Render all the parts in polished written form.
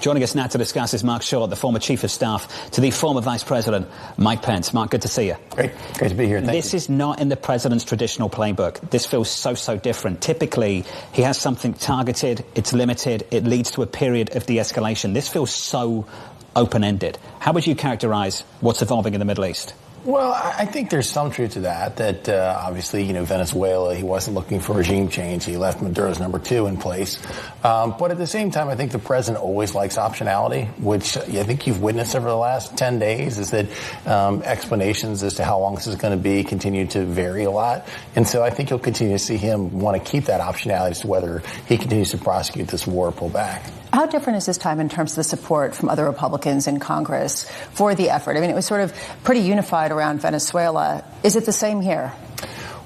Joining us now to discuss is Marc, the former Chief of Staff to the former Vice President, Mike Pence. Marc, good to see you. Great to be here. Thank you. This is not in the President's traditional playbook. This feels so different. Typically, he has something targeted, it's limited, it leads to a period of de-escalation. This feels so open-ended. How would you characterize what's evolving in the Middle East? Well, I think there's some truth to that obviously, Venezuela, he wasn't looking for regime change. He left Maduro's number 2 in place. But at the same time, I think the president always likes optionality, which I think you've witnessed over the last 10 days, is that explanations as to how long this is going to be continue to vary a lot. And so I think you'll continue to see him want to keep that optionality as to whether he continues to prosecute this war or pull back. How different is this time in terms of the support from other Republicans in Congress for the effort? I mean, it was sort of pretty unified around Venezuela. Is it the same here?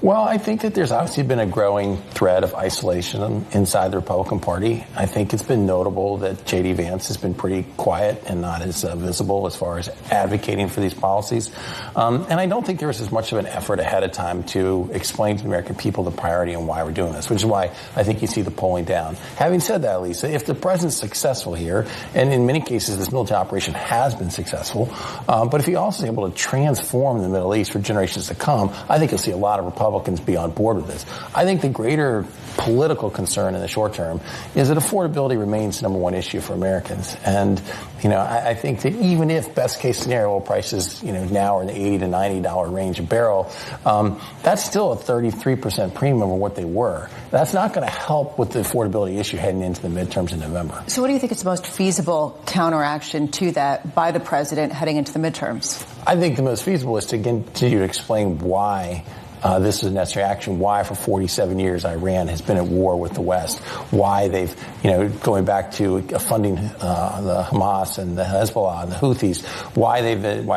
Well, I think that there's obviously been a growing thread of isolation inside the Republican Party. I think it's been notable that J.D. Vance has been pretty quiet and not as visible as far as advocating for these policies. And I don't think there was as much of an effort ahead of time to explain to the American people the priority and why we're doing this, which is why I think you see the polling down. Having said that, Lisa, if the president's successful here, and in many cases this military operation has been successful, but if he also is able to transform the Middle East for generations to come, I think you'll see a lot of Republicans be on board with this. I think the greater political concern in the short term is that affordability remains the number one issue for Americans. And, I think that even if best case scenario oil prices, now are in the $80 to $90 range a barrel, that's still a 33% premium over what they were. That's not going to help with the affordability issue heading into the midterms in November. So what do you think is the most feasible counteraction to that by the president heading into the midterms? I think the most feasible is to continue to explain why this is a necessary action, why for 47 years Iran has been at war with the West, why they've, going back to funding the Hamas and the Hezbollah and the Houthis, why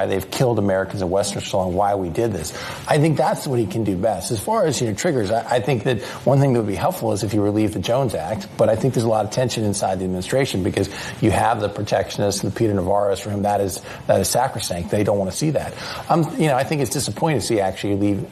they've killed Americans in Western Sahara, why we did this. I think that's what he can do best. As far as triggers, I think that one thing that would be helpful is if you relieve the Jones Act, but I think there's a lot of tension inside the administration because you have the protectionists, the Peter Navarros, for whom that is sacrosanct. They don't want to see that. I think it's disappointing to see actually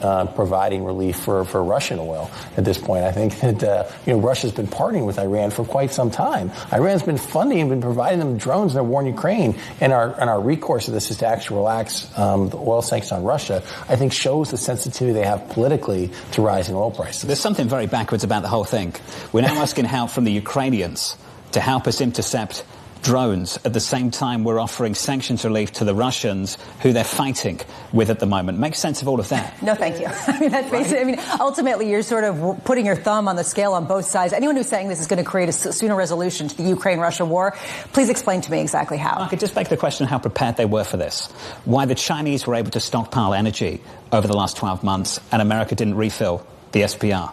providing relief for Russian oil at this point. I think that Russia's been partnering with Iran for quite some time. Iran's been funding and been providing them drones in their war in Ukraine, and our recourse to this is to actually relax the oil sanctions on Russia. I think shows the sensitivity they have politically to rising oil prices. There's something very backwards about the whole thing. We're now asking help from the Ukrainians to help us intercept drones. At the same time, we're offering sanctions relief to the Russians who they're fighting with at the moment. Make sense of all of that. No, thank you. I mean, that's basically, ultimately, you're sort of putting your thumb on the scale on both sides. Anyone who's saying this is going to create a sooner resolution to the Ukraine-Russia war, please explain to me exactly how. I could just make the question how prepared they were for this. Why the Chinese were able to stockpile energy over the last 12 months and America didn't refill the SPR.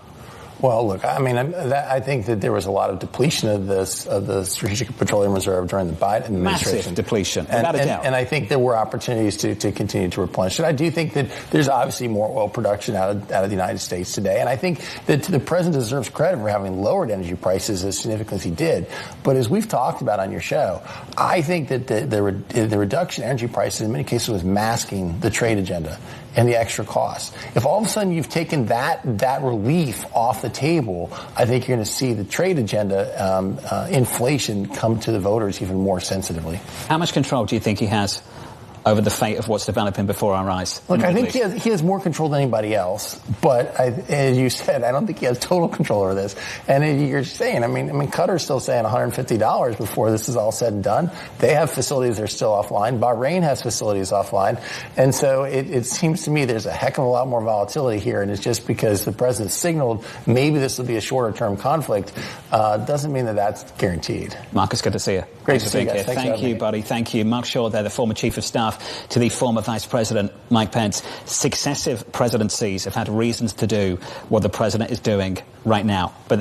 Well, look, I think that there was a lot of depletion of the Strategic Petroleum Reserve during the Biden administration. Massive depletion, without a doubt. And I think there were opportunities to continue to replenish it. I do think that there's obviously more oil production out of the United States today. And I think that the president deserves credit for having lowered energy prices as significantly as he did. But as we've talked about on your show, I think that the reduction in energy prices in many cases was masking the trade agenda and the extra costs. If all of a sudden you've taken that relief off the table, I think you're going to see the trade agenda, inflation, come to the voters even more sensitively. How much control do you think he has over the fate of what's developing before our eyes? Look, I think he has more control than anybody else. But as you said, I don't think he has total control over this. And you're saying, Qatar's still saying $150 before this is all said and done. They have facilities that are still offline. Bahrain has facilities offline. And so it seems to me there's a heck of a lot more volatility here. And it's just because the president signaled maybe this will be a shorter-term conflict doesn't mean that that's guaranteed. Marc, it's good to see you. Great to see you guys. Thank you, buddy. Thank you. Marc, they're the former Chief of Staff to the former Vice President, Mike Pence. Successive presidencies have had reasons to do what the president is doing right now. But